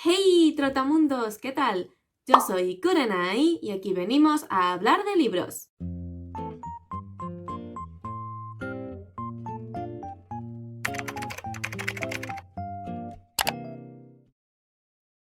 Hey trotamundos, ¿qué tal? Yo soy Kurenai y aquí venimos a hablar de libros.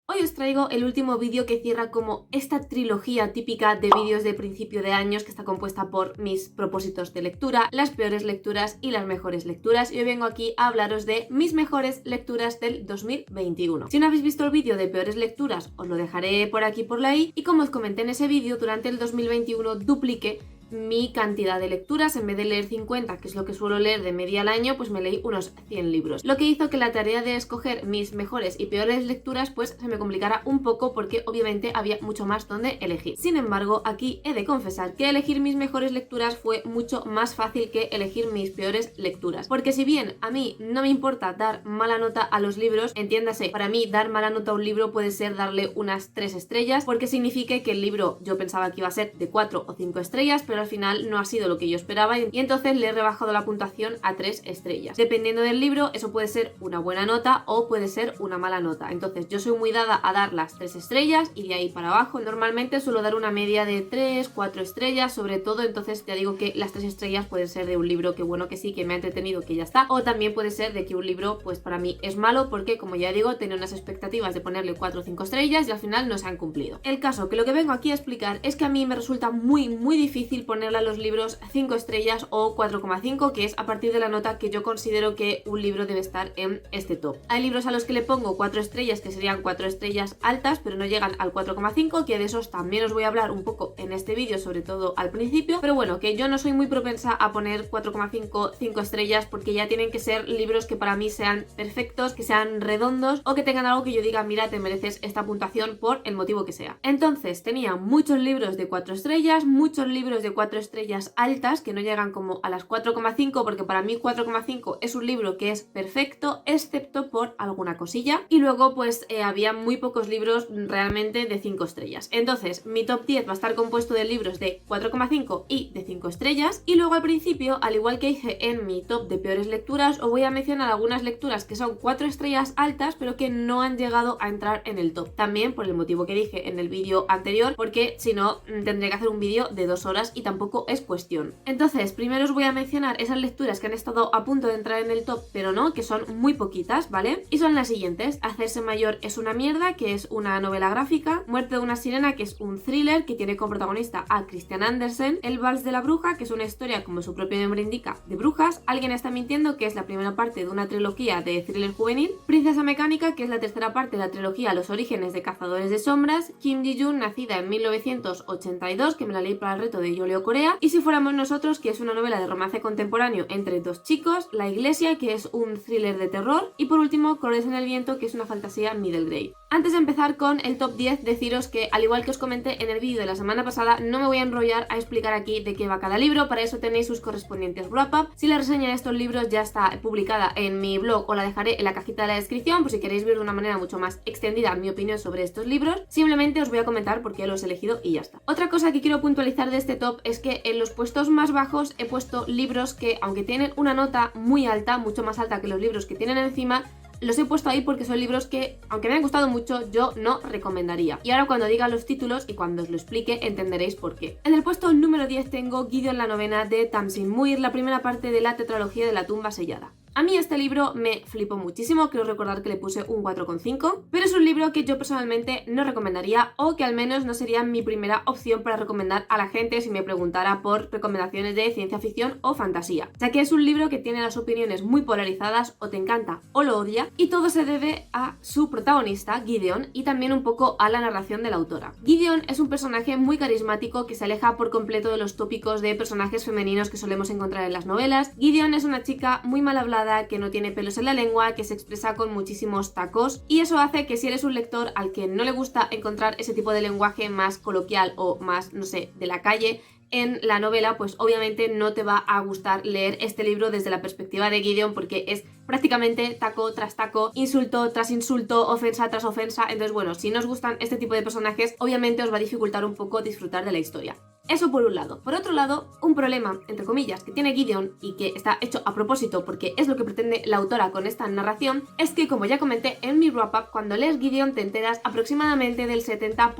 Hoy os traigo el último vídeo que cierra como esta trilogía típica de vídeos de principio de años que está compuesta por mis propósitos de lectura, las peores lecturas y las mejores lecturas, y hoy vengo aquí a hablaros de mis mejores lecturas del 2021. Si no habéis visto el vídeo de peores lecturas, os lo dejaré por aquí por la i, y como os comenté en ese vídeo, durante el 2021 dupliqué mi cantidad de lecturas. En vez de leer 50, que es lo que suelo leer de media al año, pues me leí unos 100 libros. Lo que hizo que la tarea de escoger mis mejores y peores lecturas pues se me complicara un poco, porque obviamente había mucho más donde elegir. Sin embargo, aquí he de confesar que elegir mis mejores lecturas fue mucho más fácil que elegir mis peores lecturas. Porque si bien a mí no me importa dar mala nota a los libros, entiéndase, para mí dar mala nota a un libro puede ser darle unas 3 estrellas, porque significa que el libro yo pensaba que iba a ser de 4 o 5 estrellas, pero al final no ha sido lo que yo esperaba y entonces le he rebajado la puntuación a 3 estrellas. Dependiendo del libro, eso puede ser una buena nota o puede ser una mala nota. Entonces yo soy muy dada a dar las 3 estrellas y de ahí para abajo. Normalmente suelo dar una media de 3, 4 estrellas sobre todo, entonces ya digo que las 3 estrellas pueden ser de un libro que bueno, que sí, que me ha entretenido, que ya está, o también puede ser de que un libro pues para mí es malo porque, como ya digo, tenía unas expectativas de ponerle 4 o 5 estrellas y al final no se han cumplido. El caso, que lo que vengo aquí a explicar es que a mí me resulta muy difícil ponerle a los libros 5 estrellas o 4,5, que es a partir de la nota que yo considero que un libro debe estar en este top. Hay libros a los que le pongo 4 estrellas que serían 4 estrellas altas, pero no llegan al 4,5, que de esos también os voy a hablar un poco en este vídeo, sobre todo al principio, pero bueno, que yo no soy muy propensa a poner 4,5, 5 estrellas, porque ya tienen que ser libros que para mí sean perfectos, que sean redondos o que tengan algo que yo diga, mira, te mereces esta puntuación por el motivo que sea. Entonces tenía muchos libros de 4 estrellas, muchos libros de 4 estrellas altas que no llegan como a las 4,5, porque para mí 4,5 es un libro que es perfecto excepto por alguna cosilla, y luego pues había muy pocos libros realmente de 5 estrellas. Entonces mi top 10 va a estar compuesto de libros de 4,5 y de 5 estrellas, y luego al principio, al igual que hice en mi top de peores lecturas, os voy a mencionar algunas lecturas que son 4 estrellas altas pero que no han llegado a entrar en el top, también por el motivo que dije en el vídeo anterior, porque si no tendría que hacer un vídeo de 2 horas y tampoco es cuestión. Entonces primero os voy a mencionar esas lecturas que han estado a punto de entrar en el top pero no, que son muy poquitas, ¿vale? Y son las siguientes: Hacerse mayor es una mierda, que es una novela gráfica; Muerte de una sirena, que es un thriller que tiene como protagonista a Christian Andersen; El vals de la bruja, que es una historia, como su propio nombre indica, de brujas; Alguien está mintiendo, que es la primera parte de una trilogía de thriller juvenil; Princesa mecánica, que es la tercera parte de la trilogía Los orígenes de Cazadores de sombras; Kim Ji-yoon, nacida en 1982, que me la leí para el reto de Yo leo Corea; Y si fuéramos nosotros, que es una novela de romance contemporáneo entre dos chicos; La iglesia, que es un thriller de terror; y por último Colores en el viento, que es una fantasía middle grade. Antes de empezar con el top 10, deciros que, al igual que os comenté en el vídeo de la semana pasada, no me voy a enrollar a explicar aquí de qué va cada libro. Para eso tenéis sus correspondientes wrap-up. Si la reseña de estos libros ya está publicada en mi blog, os la dejaré en la cajita de la descripción por si queréis ver de una manera mucho más extendida mi opinión sobre estos libros. Simplemente os voy a comentar por qué los he elegido y ya está. Otra cosa que quiero puntualizar de este top es que en los puestos más bajos he puesto libros que, aunque tienen una nota muy alta, mucho más alta que los libros que tienen encima, los he puesto ahí porque son libros que, aunque me han gustado mucho, yo no recomendaría. Y ahora, cuando diga los títulos y cuando os lo explique, entenderéis por qué. En el puesto número 10 tengo Gideon la novena, de Tamsyn Muir, la primera parte de la tetralogía de la tumba sellada. A mí este libro me flipó muchísimo, creo recordar que le puse un 4,5, pero es un libro que yo personalmente no recomendaría, o que al menos no sería mi primera opción para recomendar a la gente si me preguntara por recomendaciones de ciencia ficción o fantasía, ya que es un libro que tiene las opiniones muy polarizadas, o te encanta o lo odia, y todo se debe a su protagonista, Gideon, y también un poco a la narración de la autora. Gideon es un personaje muy carismático que se aleja por completo de los tópicos de personajes femeninos que solemos encontrar en las novelas. Gideon es una chica muy mal hablada, que no tiene pelos en la lengua, que se expresa con muchísimos tacos, y eso hace que si eres un lector al que no le gusta encontrar ese tipo de lenguaje más coloquial o más, no sé, de la calle en la novela, pues obviamente no te va a gustar leer este libro desde la perspectiva de Gideon, porque es prácticamente taco tras taco, insulto tras insulto, ofensa tras ofensa. Entonces bueno, si no os gustan este tipo de personajes, obviamente os va a dificultar un poco disfrutar de la historia. Eso por un lado. Por otro lado, un problema, entre comillas, que tiene Gideon y que está hecho a propósito porque es lo que pretende la autora con esta narración, es que, como ya comenté en mi wrap-up, cuando lees Gideon te enteras aproximadamente del 70%,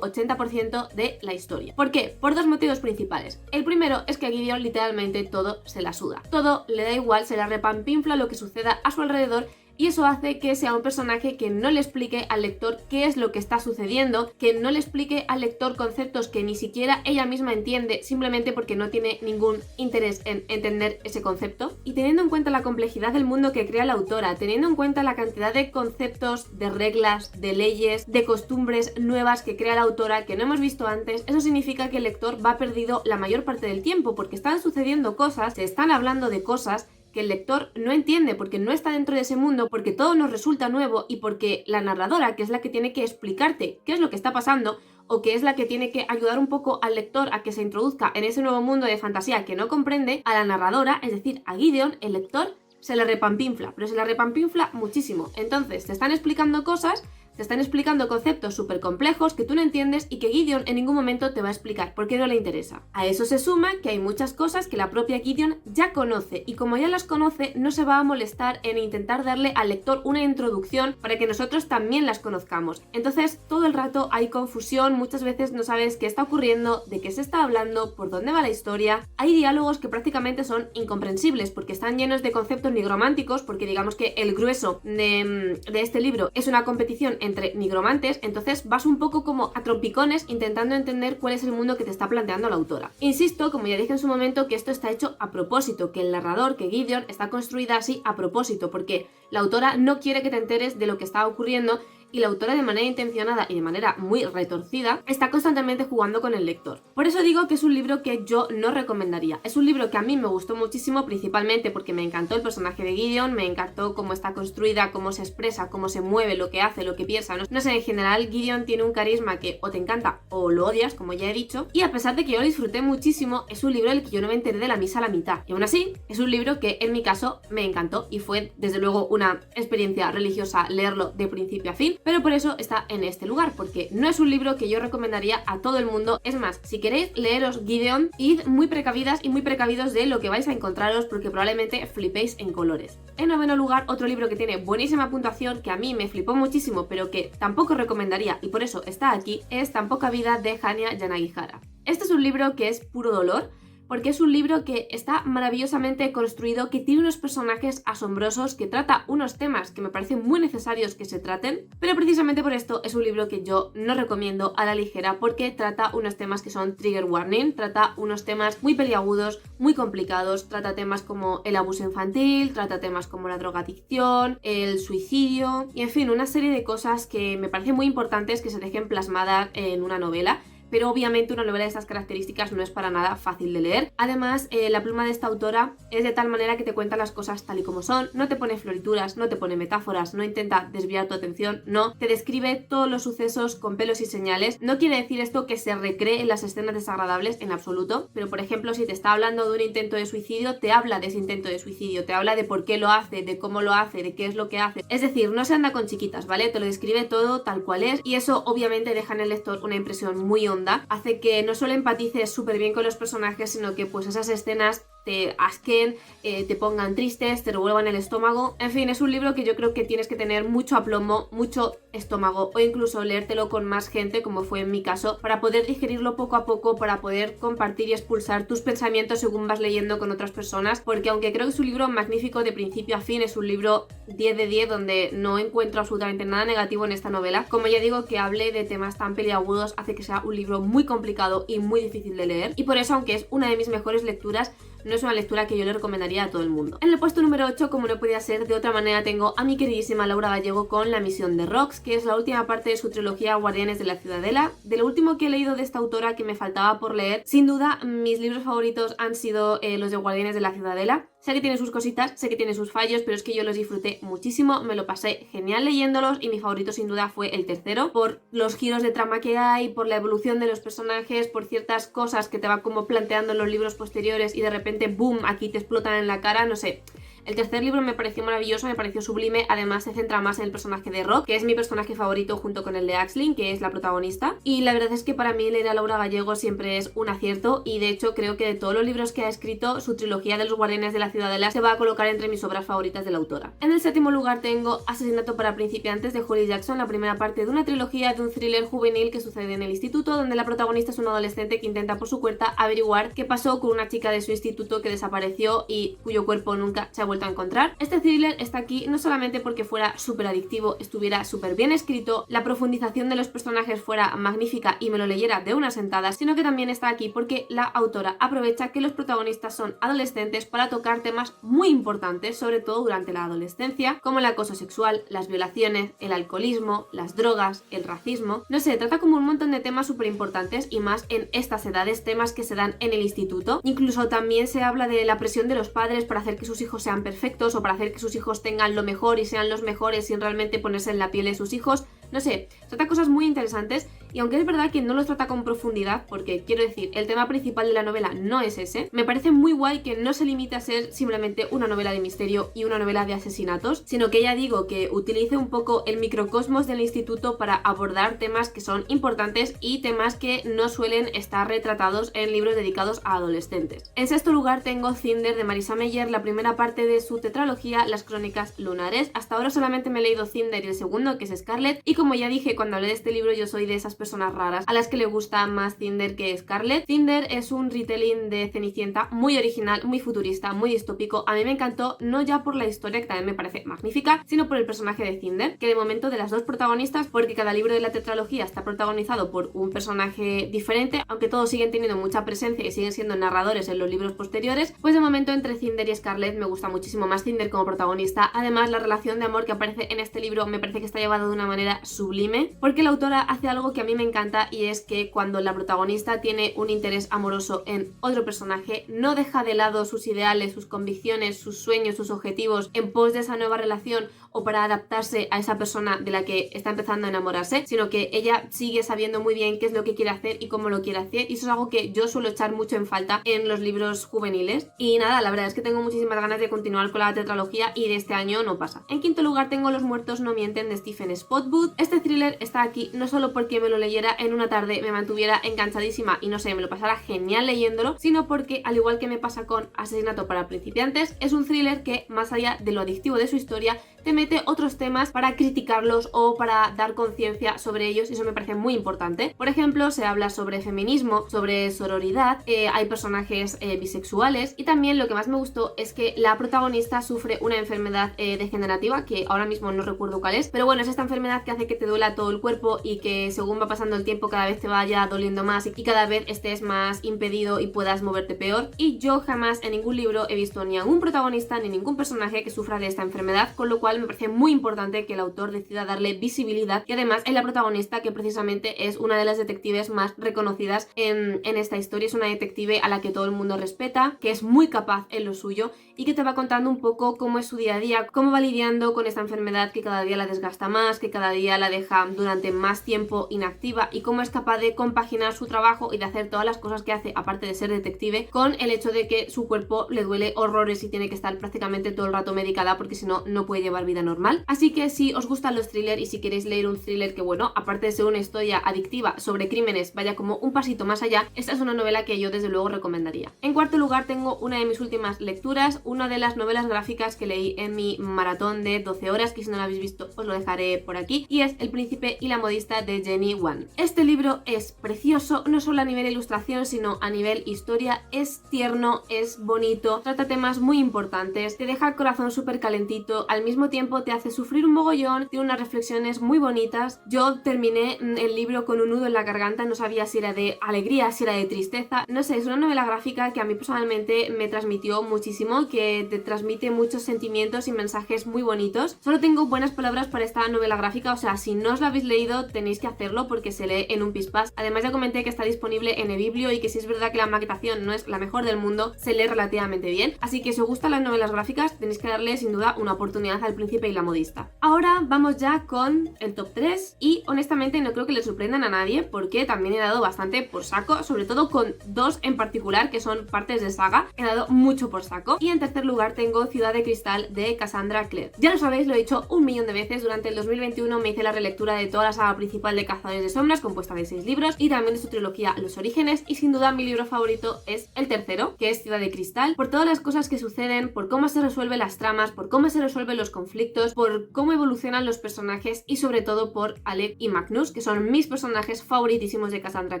80% de la historia. ¿Por qué? Por dos motivos principales. El primero es que a Gideon literalmente todo se la suda. Todo le da igual, se la repampinfla lo que suceda a su alrededor, y eso hace que sea un personaje que no le explique al lector qué es lo que está sucediendo, que no le explique al lector conceptos que ni siquiera ella misma entiende, simplemente porque no tiene ningún interés en entender ese concepto. Y teniendo en cuenta la complejidad del mundo que crea la autora, teniendo en cuenta la cantidad de conceptos, de reglas, de leyes, de costumbres nuevas que crea la autora que no hemos visto antes, eso significa que el lector va perdido la mayor parte del tiempo, porque están sucediendo cosas, se están hablando de cosas que el lector no entiende porque no está dentro de ese mundo, porque todo nos resulta nuevo y porque la narradora, que es la que tiene que explicarte qué es lo que está pasando, o que es la que tiene que ayudar un poco al lector a que se introduzca en ese nuevo mundo de fantasía que no comprende, a la narradora, es decir, a Gideon, el lector, se le repampinfla, pero se la repampinfla muchísimo. Entonces te están explicando cosas, te están explicando conceptos súper complejos que tú no entiendes y que Gideon en ningún momento te va a explicar porque no le interesa. A eso se suma que hay muchas cosas que la propia Gideon ya conoce, y como ya las conoce no se va a molestar en intentar darle al lector una introducción para que nosotros también las conozcamos. Entonces todo el rato hay confusión, muchas veces no sabes qué está ocurriendo, de qué se está hablando, por dónde va la historia. Hay diálogos que prácticamente son incomprensibles porque están llenos de conceptos nigrománticos, porque digamos que el grueso de este libro es una competición entre nigromantes, entonces vas un poco como a trompicones intentando entender cuál es el mundo que te está planteando la autora. Insisto, como ya dije en su momento, que esto está hecho a propósito, que el narrador, que Gideon, está construida así a propósito, porque la autora no quiere que te enteres de lo que está ocurriendo, y la autora, de manera intencionada y de manera muy retorcida, está constantemente jugando con el lector. Por eso digo que es un libro que yo no recomendaría. Es un libro que a mí me gustó muchísimo, principalmente porque me encantó el personaje de Gideon, me encantó cómo está construida, cómo se expresa, cómo se mueve, lo que hace, lo que piensa. No sé, en general Gideon tiene un carisma que o te encanta o lo odias, como ya he dicho, y a pesar de que yo lo disfruté muchísimo, es un libro en el que yo no me enteré de la misa a la mitad. Y aún así, es un libro que en mi caso me encantó y fue desde luego una experiencia religiosa leerlo de principio a fin, pero por eso está en este lugar, porque no es un libro que yo recomendaría a todo el mundo. Es más, si queréis leeros Gideon, id muy precavidas y muy precavidos de lo que vais a encontraros, porque probablemente flipéis en colores. En noveno lugar, otro libro que tiene buenísima puntuación, que a mí me flipó muchísimo, pero que tampoco recomendaría y por eso está aquí, es Tan poca vida, de Hanya Yanagihara. Este es un libro que es puro dolor, porque es un libro que está maravillosamente construido, que tiene unos personajes asombrosos, que trata unos temas que me parecen muy necesarios que se traten, pero precisamente por esto es un libro que yo no recomiendo a la ligera, porque trata unos temas que son trigger warning, trata unos temas muy peliagudos, muy complicados, trata temas como el abuso infantil, trata temas como la drogadicción, el suicidio y en fin, una serie de cosas que me parecen muy importantes que se dejen plasmadas en una novela. Pero obviamente una novela de estas características no es para nada fácil de leer. Además, la pluma de esta autora es de tal manera que te cuenta las cosas tal y como son, no te pone florituras, no te pone metáforas, no intenta desviar tu atención, no, te describe todos los sucesos con pelos y señales. No quiere decir esto que se recree en las escenas desagradables en absoluto, pero por ejemplo, si te está hablando de un intento de suicidio, te habla de ese intento de suicidio, te habla de por qué lo hace, de cómo lo hace, de qué es lo que hace. Es decir, no se anda con chiquitas, ¿vale? Te lo describe todo tal cual es, y eso obviamente deja en el lector una impresión muy honda, hace que no solo empatices súper bien con los personajes, sino que pues esas escenas te asquen, te pongan tristes, te revuelvan el estómago. En fin, es un libro que yo creo que tienes que tener mucho aplomo, mucho estómago, o incluso leértelo con más gente, como fue en mi caso, para poder digerirlo poco a poco, para poder compartir y expulsar tus pensamientos según vas leyendo con otras personas, porque aunque creo que es un libro magnífico de principio a fin, es un libro 10 de 10 donde no encuentro absolutamente nada negativo en esta novela. Como ya digo, que hable de temas tan peliagudos hace que sea un libro muy complicado y muy difícil de leer, y por eso, aunque es una de mis mejores lecturas, no es una lectura que yo le recomendaría a todo el mundo. En el puesto número 8, como no podía ser de otra manera, tengo a mi queridísima Laura Gallego con La misión de Rox, que es la última parte de su trilogía Guardianes de la Ciudadela. De lo último que he leído de esta autora que me faltaba por leer, sin duda mis libros favoritos han sido los de Guardianes de la Ciudadela. Sé que tiene sus cositas, sé que tiene sus fallos, pero es que yo los disfruté muchísimo, me lo pasé genial leyéndolos, y mi favorito sin duda fue el tercero, por los giros de trama que hay, por la evolución de los personajes, por ciertas cosas que te va como planteando en los libros posteriores y de repente, boom, aquí te explotan en la cara, no sé. El tercer libro me pareció maravilloso, me pareció sublime, además se centra más en el personaje de Rock, que es mi personaje favorito junto con el de Aisling, que es la protagonista, y la verdad es que para mí leer a Laura Gallego siempre es un acierto, y de hecho creo que de todos los libros que ha escrito, su trilogía de los Guardianes de la Ciudadela se va a colocar entre mis obras favoritas de la autora. En el séptimo lugar tengo Asesinato para principiantes de Holly Jackson, la primera parte de una trilogía de un thriller juvenil que sucede en el instituto, donde la protagonista es una adolescente que intenta por su cuenta averiguar qué pasó con una chica de su instituto que desapareció y cuyo cuerpo nunca se ha vuelto a encontrar. Este thriller está aquí no solamente porque fuera súper adictivo, estuviera súper bien escrito, la profundización de los personajes fuera magnífica y me lo leyera de una sentada, sino que también está aquí porque la autora aprovecha que los protagonistas son adolescentes para tocar temas muy importantes, sobre todo durante la adolescencia, como el acoso sexual, las violaciones, el alcoholismo, las drogas, el racismo. No sé, trata como un montón de temas súper importantes y más en estas edades, temas que se dan en el instituto. Incluso también se habla de la presión de los padres para hacer que sus hijos sean perfectos o para hacer que sus hijos tengan lo mejor y sean los mejores sin realmente ponerse en la piel de sus hijos. No sé, trata cosas muy interesantes y aunque es verdad que no los trata con profundidad, porque quiero decir, el tema principal de la novela no es ese, me parece muy guay que no se limite a ser simplemente una novela de misterio y una novela de asesinatos, sino que ya digo que utilice un poco el microcosmos del instituto para abordar temas que son importantes y temas que no suelen estar retratados en libros dedicados a adolescentes. En sexto lugar tengo Cinder de Marisa Meyer, la primera parte de su tetralogía Las Crónicas Lunares. Hasta ahora solamente me he leído Cinder y el segundo, que es Scarlet, y como ya dije cuando hablé de este libro, yo soy de esas personas raras a las que le gusta más Cinder que Scarlet. Cinder es un retelling de Cenicienta muy original, muy futurista, muy distópico. A mí me encantó, no ya por la historia, que también me parece magnífica, sino por el personaje de Cinder, que de momento de las dos protagonistas, porque cada libro de la tetralogía está protagonizado por un personaje diferente, aunque todos siguen teniendo mucha presencia y siguen siendo narradores en los libros posteriores, pues de momento entre Cinder y Scarlet me gusta muchísimo más Cinder como protagonista. Además, la relación de amor que aparece en este libro me parece que está llevada de una manera sublime, porque la autora hace algo que a mí me encanta, y es que cuando la protagonista tiene un interés amoroso en otro personaje, no deja de lado sus ideales, sus convicciones, sus sueños, sus objetivos en pos de esa nueva relación o para adaptarse a esa persona de la que está empezando a enamorarse, sino que ella sigue sabiendo muy bien qué es lo que quiere hacer y cómo lo quiere hacer, y eso es algo que yo suelo echar mucho en falta en los libros juveniles. Y nada, la verdad es que tengo muchísimas ganas de continuar con la tetralogía y de este año no pasa. En quinto lugar tengo Los muertos no mienten de Stephen Spotwood. Este thriller está aquí no solo porque me lo leyera en una tarde, me mantuviera enganchadísima y no sé, me lo pasara genial leyéndolo, sino porque, al igual que me pasa con Asesinato para principiantes, es un thriller que, más allá de lo adictivo de su historia, te mete otros temas para criticarlos o para dar conciencia sobre ellos, y eso me parece muy importante. Por ejemplo, se habla sobre feminismo, sobre sororidad, hay personajes bisexuales, y también lo que más me gustó es que la protagonista sufre una enfermedad degenerativa, que ahora mismo no recuerdo cuál es, pero bueno, es esta enfermedad que hace que te duela todo el cuerpo y que según va pasando el tiempo cada vez te vaya doliendo más y cada vez estés más impedido y puedas moverte peor. Y yo jamás en ningún libro he visto ni a un protagonista ni ningún personaje que sufra de esta enfermedad, con lo cual me parece muy importante que el autor decida darle visibilidad, y además es la protagonista que precisamente es una de las detectives más reconocidas en esta historia. Es una detective a la que todo el mundo respeta, que es muy capaz en lo suyo y que te va contando un poco cómo es su día a día, cómo va lidiando con esta enfermedad que cada día la desgasta más, que cada día la deja durante más tiempo inactiva, y cómo es capaz de compaginar su trabajo y de hacer todas las cosas que hace, aparte de ser detective, con el hecho de que su cuerpo le duele horrores y tiene que estar prácticamente todo el rato medicada porque si no, no puede llevar vida normal. Así que si os gustan los thrillers y si queréis leer un thriller que, bueno, aparte de ser una historia adictiva sobre crímenes, vaya como un pasito más allá, esta es una novela que yo desde luego recomendaría. En cuarto lugar tengo una de mis últimas lecturas, una de las novelas gráficas que leí en mi maratón de 12 horas, que si no la habéis visto os lo dejaré por aquí, y es El príncipe y la modista de Jenny Wan. Este libro es precioso, no solo a nivel ilustración, sino a nivel historia. Es tierno, es bonito, trata temas muy importantes, te deja el corazón súper calentito, al mismo tiempo te hace sufrir un mogollón, tiene unas reflexiones muy bonitas. Yo terminé el libro con un nudo en la garganta, no sabía si era de alegría, si era de tristeza, no sé, es una novela gráfica que a mí personalmente me transmitió muchísimo, que te transmite muchos sentimientos y mensajes muy bonitos. Solo tengo buenas palabras para esta novela gráfica, o sea, si no os la habéis leído tenéis que hacerlo porque se lee en un pispás. Además ya comenté que está disponible en eBiblio y que si es verdad que la maquetación no es la mejor del mundo, se lee relativamente bien, así que si os gustan las novelas gráficas tenéis que darle sin duda una oportunidad al príncipe y la modista. Ahora vamos ya con el top 3 y honestamente no creo que le sorprendan a nadie porque también he dado bastante por saco, sobre todo con dos en particular que son partes de saga, he dado mucho por saco. Y en tercer lugar tengo Ciudad de Cristal de Cassandra Clare. Ya lo sabéis, lo he dicho un millón de veces, durante el 2021 me hice la relectura de toda la saga principal de Cazadores de Sombras, compuesta de 6 libros, y también de su trilogía Los Orígenes, y sin duda mi libro favorito es el tercero, que es Ciudad de Cristal, por todas las cosas que suceden, por cómo se resuelven las tramas, por cómo se resuelven los conflictos, por cómo evolucionan los personajes y sobre todo por Alec y Magnus, que son mis personajes favoritísimos de Cassandra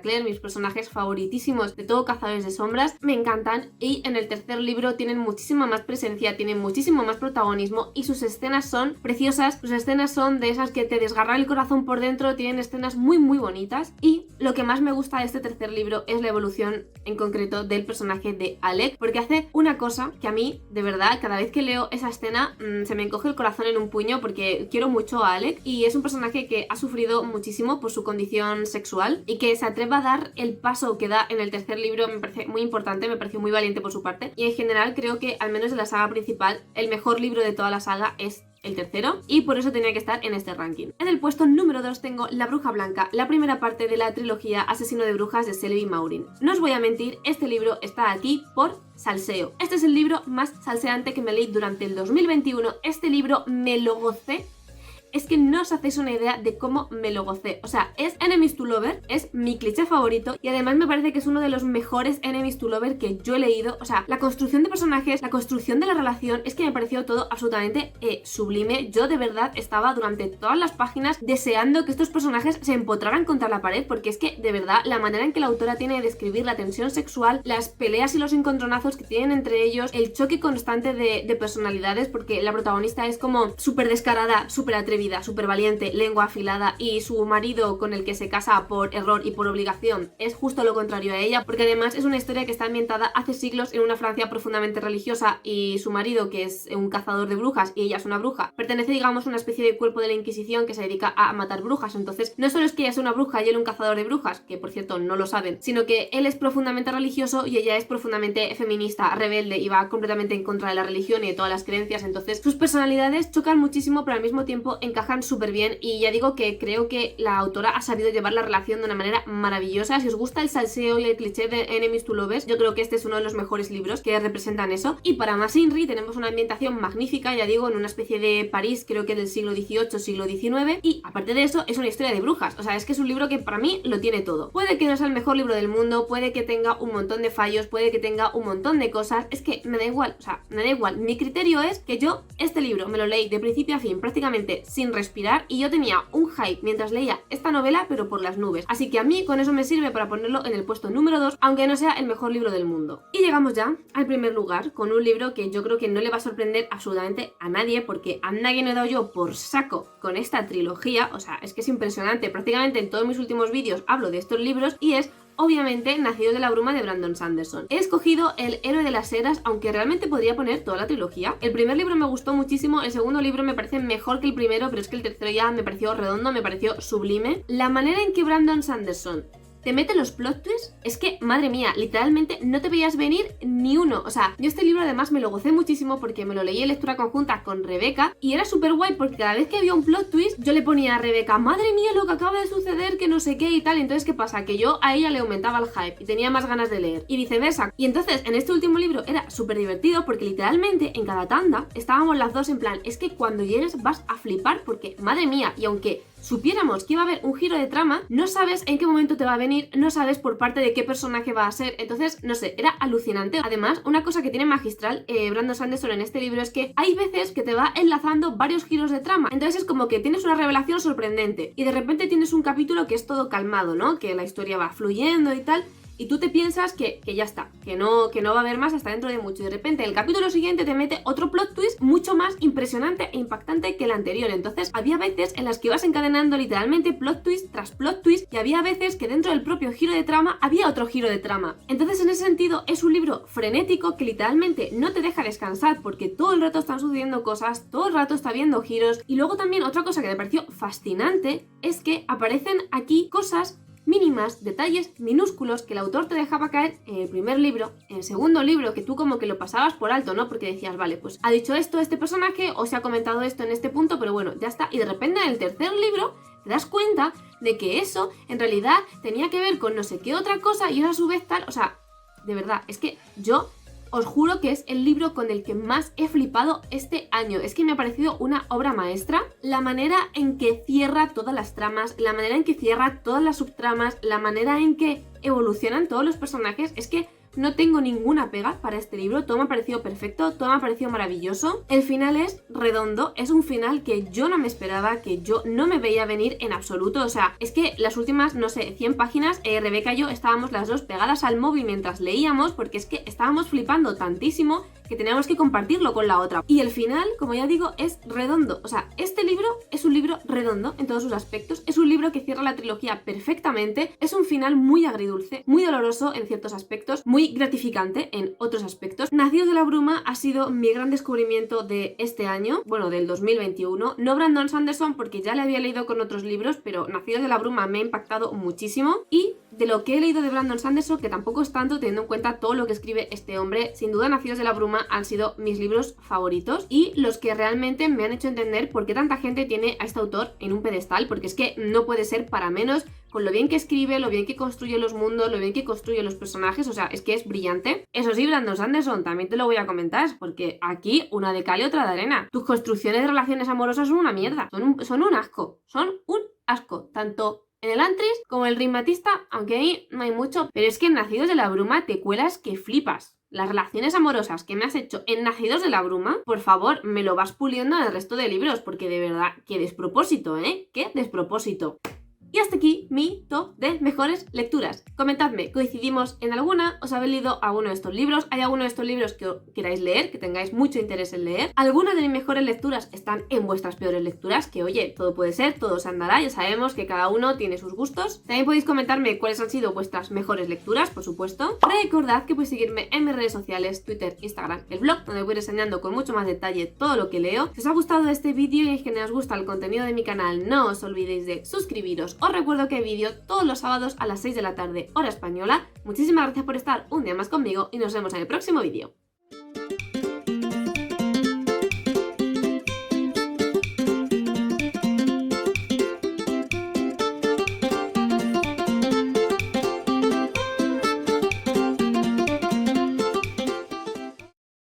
Clare, mis personajes favoritísimos de todo Cazadores de Sombras, me encantan, y en el tercer libro tienen muchísima más presencia, tienen muchísimo más protagonismo y sus escenas son preciosas, sus escenas son de esas que te desgarran el corazón por dentro, tienen escenas muy bonitas. Y lo que más me gusta de este tercer libro es la evolución en concreto del personaje de Alec, porque hace una cosa que a mí, de verdad, cada vez que leo esa escena se me encoge el corazón en un puño porque quiero mucho a Alec y es un personaje que ha sufrido muchísimo por su condición sexual y que se atreva a dar el paso que da en el tercer libro me parece muy importante, me pareció muy valiente por su parte y en general creo que al menos de la saga principal el mejor libro de toda la saga es el tercero y por eso tenía que estar en este ranking. En el puesto número 2 tengo La Bruja Blanca, la primera parte de la trilogía Asesino de Brujas de Selby Maurin. No os voy a mentir, este libro está aquí por salseo. Este es el libro más salseante que me leí durante el 2021. Este libro me lo gocé. Es que no os hacéis una idea de cómo me lo gocé. O sea, es Enemies to Lover, es mi cliché favorito y además me parece que es uno de los mejores Enemies to Lover que yo he leído. O sea, la construcción de personajes, la construcción de la relación, es que me pareció todo absolutamente sublime. Yo de verdad estaba durante todas las páginas deseando que estos personajes se empotraran contra la pared porque es que de verdad la manera en que la autora tiene de describir la tensión sexual, las peleas y los encontronazos que tienen entre ellos, el choque constante de personalidades porque la protagonista es como súper descarada, súper atrevida, súper valiente, lengua afilada y su marido con el que se casa por error y por obligación es justo lo contrario a ella porque además es una historia que está ambientada hace siglos en una Francia profundamente religiosa y su marido que es un cazador de brujas y ella es una bruja pertenece digamos a una especie de cuerpo de la Inquisición que se dedica a matar brujas, entonces no solo es que ella es una bruja y él un cazador de brujas, que por cierto no lo saben, sino que él es profundamente religioso y ella es profundamente feminista, rebelde y va completamente en contra de la religión y de todas las creencias, entonces sus personalidades chocan muchísimo pero al mismo tiempo encajan súper bien y ya digo que creo que la autora ha sabido llevar la relación de una manera maravillosa. Si os gusta el salseo y el cliché de Enemies to Lovers, yo creo que este es uno de los mejores libros que representan eso. Y para más Inri tenemos una ambientación magnífica, ya digo, en una especie de París, creo que del siglo XVIII, siglo XIX, y aparte de eso es una historia de brujas, o sea, es que es un libro que para mí lo tiene todo. Puede que no sea el mejor libro del mundo, puede que tenga un montón de fallos, puede que tenga un montón de cosas, es que me da igual, o sea, me da igual. Mi criterio es que yo este libro me lo leí de principio a fin prácticamente sin respirar y yo tenía un hype mientras leía esta novela pero por las nubes, así que a mí con eso me sirve para ponerlo en el puesto número 2 aunque no sea el mejor libro del mundo. Y llegamos ya al primer lugar con un libro que yo creo que no le va a sorprender absolutamente a nadie porque a nadie me he dado yo por saco con esta trilogía, o sea, es que es impresionante, prácticamente en todos mis últimos vídeos hablo de estos libros y es obviamente Nacidos de la Bruma de Brandon Sanderson. He escogido El Héroe de las Eras, aunque realmente podría poner toda la trilogía. El primer libro me gustó muchísimo, el segundo libro me parece mejor que el primero, pero es que el tercero ya me pareció redondo, me pareció sublime. La manera en que Brandon Sanderson te mete los plot twists, es que, madre mía, literalmente no te veías venir ni uno. O sea, yo este libro además me lo gocé muchísimo porque me lo leí en lectura conjunta con Rebeca y era súper guay porque cada vez que había un plot twist yo le ponía a Rebeca, madre mía lo que acaba de suceder, que no sé qué y tal. Entonces, ¿qué pasa? Que yo a ella le aumentaba el hype y tenía más ganas de leer y viceversa. Y entonces, en este último libro era súper divertido porque literalmente en cada tanda estábamos las dos en plan, es que cuando llegues vas a flipar porque, madre mía, y aunque supiéramos que iba a haber un giro de trama, no sabes en qué momento te va a venir, no sabes por parte de qué personaje va a ser, entonces, no sé, era alucinante. Además, una cosa que tiene magistral Brandon Sanderson en este libro es que hay veces que te va enlazando varios giros de trama, entonces es como que tienes una revelación sorprendente y de repente tienes un capítulo que es todo calmado, ¿no? Que la historia va fluyendo y tal, y tú te piensas que ya está, que no va a haber más hasta dentro de mucho. Y de repente el capítulo siguiente te mete otro plot twist mucho más impresionante e impactante que el anterior. Entonces había veces en las que ibas encadenando literalmente plot twist tras plot twist y había veces que dentro del propio giro de trama había otro giro de trama. Entonces en ese sentido es un libro frenético que literalmente no te deja descansar porque todo el rato están sucediendo cosas, todo el rato está habiendo giros. Y luego también otra cosa que me pareció fascinante es que aparecen aquí cosas mínimas, detalles minúsculos que el autor te dejaba caer en el primer libro, en el segundo libro, que tú como que lo pasabas por alto, ¿no? Porque decías, vale, pues ha dicho esto este personaje o se ha comentado esto en este punto, pero bueno, ya está. Y de repente en el tercer libro te das cuenta de que eso en realidad tenía que ver con no sé qué otra cosa y eso a su vez tal, o sea, de verdad, es que yo os juro que es el libro con el que más he flipado este año. Es que me ha parecido una obra maestra. La manera en que cierra todas las tramas, la manera en que cierra todas las subtramas, la manera en que evolucionan todos los personajes, es que no tengo ninguna pega para este libro, todo me ha parecido perfecto, todo me ha parecido maravilloso. El final es redondo, es un final que yo no me esperaba, que yo no me veía venir en absoluto. O sea, es que las últimas, no sé, 100 páginas, Rebeca y yo estábamos las dos pegadas al móvil mientras leíamos, porque es que estábamos flipando tantísimo que teníamos que compartirlo con la otra. Y el final, como ya digo, es redondo. O sea, este libro es un libro redondo en todos sus aspectos, es un libro que cierra la trilogía perfectamente, es un final muy agridulce, muy doloroso en ciertos aspectos, muy gratificante en otros aspectos. Nacidos de la Bruma ha sido mi gran descubrimiento de este año, bueno, del 2021. No Brandon Sanderson, porque ya le había leído con otros libros, pero Nacidos de la Bruma me ha impactado muchísimo. Y de lo que he leído de Brandon Sanderson, que tampoco es tanto teniendo en cuenta todo lo que escribe este hombre, sin duda Nacidos de la Bruma han sido mis libros favoritos y los que realmente me han hecho entender por qué tanta gente tiene a este autor en un pedestal, porque es que no puede ser para menos con lo bien que escribe, lo bien que construye los mundos, lo bien que construye los personajes. O sea, es que es brillante. Eso sí, Brandon Sanderson, también te lo voy a comentar, porque aquí una de cal y otra de arena. Tus construcciones de relaciones amorosas son una mierda, son un asco, tanto en el Antris como en el Ritmatista, aunque ahí no hay mucho, pero es que en Nacidos de la Bruma te cuelas que flipas. Las relaciones amorosas que me has hecho en Nacidos de la Bruma, por favor, me lo vas puliendo en el resto de libros, porque de verdad, qué despropósito, ¿eh? ¡Qué despropósito! Y hasta aquí mi top de mejores lecturas. Comentadme, ¿coincidimos en alguna? ¿Os habéis leído alguno de estos libros? ¿Hay alguno de estos libros que queráis leer, que tengáis mucho interés en leer? ¿Algunas de mis mejores lecturas están en vuestras peores lecturas? Que oye, todo puede ser, todo se andará, ya sabemos que cada uno tiene sus gustos. También podéis comentarme cuáles han sido vuestras mejores lecturas, por supuesto. Recordad que podéis seguirme en mis redes sociales, Twitter, Instagram, el blog, donde voy enseñando con mucho más detalle todo lo que leo. Si os ha gustado este vídeo y en general os gusta el contenido de mi canal, no os olvidéis de suscribiros. Os recuerdo que hay vídeo todos los sábados a las 6 de la tarde, hora española. Muchísimas gracias por estar un día más conmigo y nos vemos en el próximo vídeo.